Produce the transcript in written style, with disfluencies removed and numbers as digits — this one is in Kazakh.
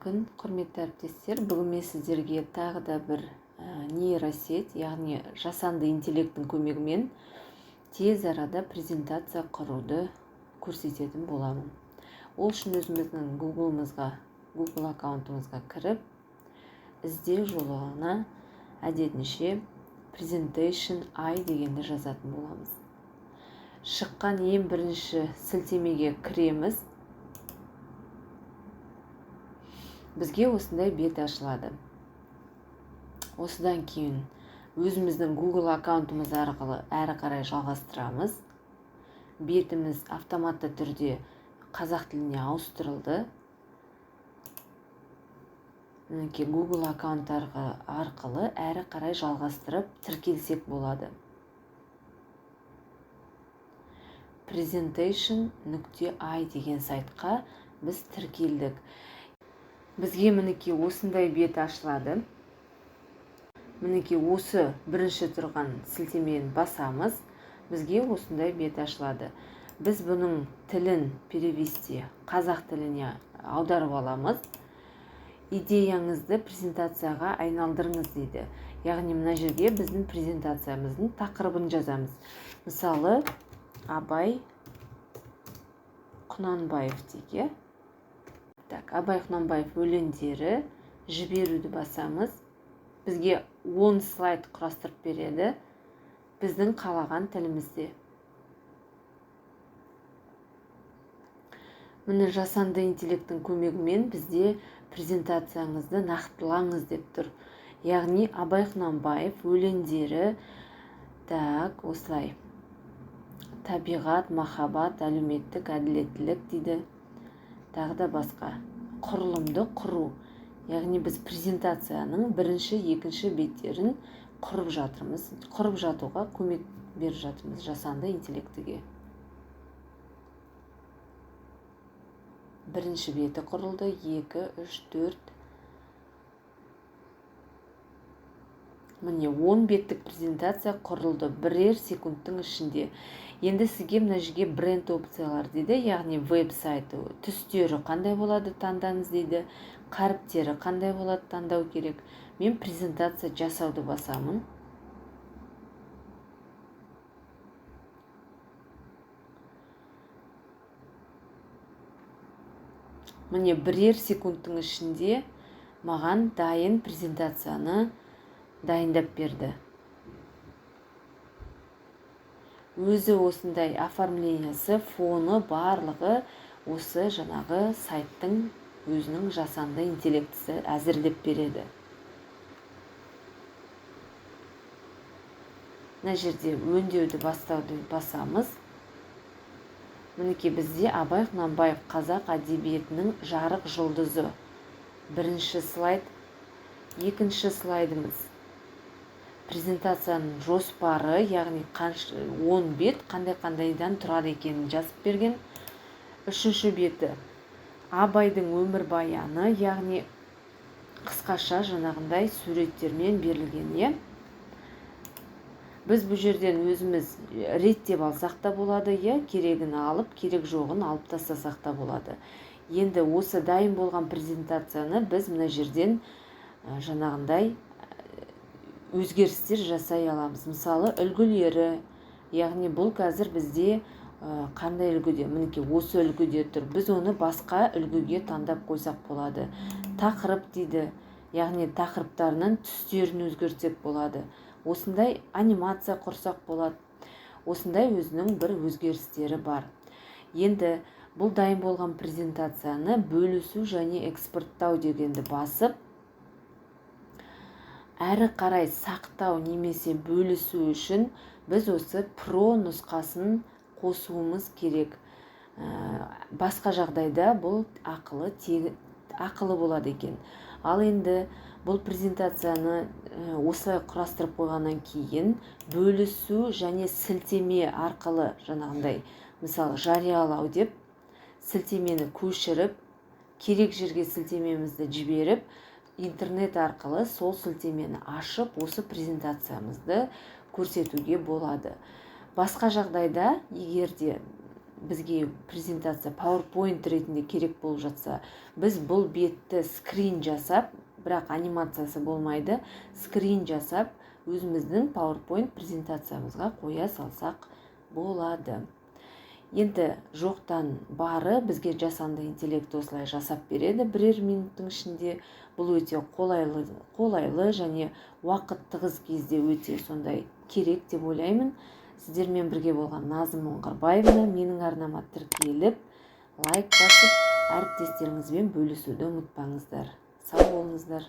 күн, құрметті әріптестер. Бүгін мен сіздерге тағы да бір нейросет, яғни жасанды интеллекттің көмегімен тез арада презентация құруды көрсететін боламын. Ол үшін өзіміздің Google аккаунтымызға кіріп, іздеу жолағына әдетінше Presentation AI дегенді жазатын боламыз. Шыққан ең бірінші сілтемеге кіреміз. Бізге осындай бет ашылады. Осыдан кейін өзіміздің Google аккаунтымыз арқылы әрі қарай жалғастырамыз. Бетіміз автоматты түрде қазақ тіліне ауыстырылды. Google аккаунт арқылы әрі қарай жалғастырып тіркелсек болады. Presentation.ai деген сайтқа біз тіркелдік. Бізге мінекей осындай бет ашылады. Мінекей осы бірінші тұрған сілтемені басамыз. Бізге осындай бет ашылады. Біз бұның тілін перевести қазақ тіліне аударып аламыз. Идеяңызды презентацияға айналдырыңыз дейді. Яғни мына жерге біздің презентациямыздың тақырыбын жазамыз. Мысалы, Абай Құнанбаев дейік. Абай Құнанбаев өлеңдері, жіберуді басамыз. Бізге 10 слайд құрастырып береді. Біздің қалаған тілімізде. Міне жасанды интеллекттің көмегімен бізде презентацияңызды нақтылаңыз деп тұр. Яғни Абай Құнанбаев өлеңдері, осылай. Табиғат, махаббат, әлеуметтік әділеттілік дейді. Тағы да басқа. Құрылымды құру. Яғни біз презентацияның бірінші, екінші беттерін құрып жатырмыз. Құрып жатуға көмек беріп жатырмыз жасанды интеллектіге. Бірінші беті құрылды, 2, 3, 4. Міне 10 беттік презентация құрылды бірер секундтың ішінде. Енді сізге мына жерге бренд опциялар дейді, яғни веб-сайты, түстері қандай болады таңдаңыз дейді, қаріптері қандай болады таңдау керек. Мен презентация жасауды басамын. Міне бірер секундтың ішінде маған дайын презентацияны дайындап берді. Өзі осындай оформлениясы, фоны, барлығы осы жаңағы сайттың өзінің жасанды интеллектісі әзірлеп береді. Мына жерде өңдеуді бастауды басамыз. Мінекей бізде Абай Құнанбаев қазақ әдебиетінің жарық жұлдызы. Бірінші слайд, екінші слайдымыз. Презентацияның жоспары, яғни 10 бет қандай-қандайдан тұрады екенін жазып берген. Үшінші беті Абайдың өмірбаяны, яғни қысқаша жаңағындай суреттермен берілген. Біз бұл жерден өзіміз реттеп алсақ та болады, керегін алып, керек жоғын алып тастасақ та болады. Енді осы дайын болған презентацияны біз мына жерден жаңағындай өзгерістер жасай аламыз. Мысалы, үлгілері, яғни бұл қазір бізде қандай үлгіде? Мінекей осы үлгіде тұр. Біз оны басқа үлгіге таңдап қойсақ болады. Тақырып дейді, яғни тақырыптарының түстерін өзгертсек болады. Осындай анимация құрсақ болады. Осындай өзінің бір өзгерістері бар. Енді бұл дайын болған презентацияны бөлісу және экспорттау дегенді басып, әрі қарай сақтау немесе бөлісу үшін біз осы Pro нұсқасын қосуымыз керек. Басқа жағдайда бұл ақылы болады екен. Ал енді бұл презентацияны осылай құрастырып қойғаннан кейін бөлісу және сілтеме арқылы жаңағындай, мысалы жариялау деп сілтемені көшіріп, керек жерге сілтемемізді жіберіп, интернет арқылы сол сілтемені ашып, осы презентациямызды көрсетуге болады. Басқа жағдайда, егерде бізге презентация PowerPoint ретінде керек болып жатса, біз бұл бетті скрин жасап, бірақ анимациясы болмайды, скрин жасап, өзіміздің PowerPoint презентациямызға қоя салсақ болады. Енді жоқтан бары бізге жасанды интеллект осылай жасап береді бірер минуттың ішінде. Бұл өте қолайлы және уақыт тығыз кезде өте сондай керек деп ойлаймын. Сіздермен бірге болған Назым Оңғарбаевна, менің арнама тіркеліп, лайк басып, әріптестеріңізбен бөлісуді ұмытпаңыздар. Сау болыңыздар.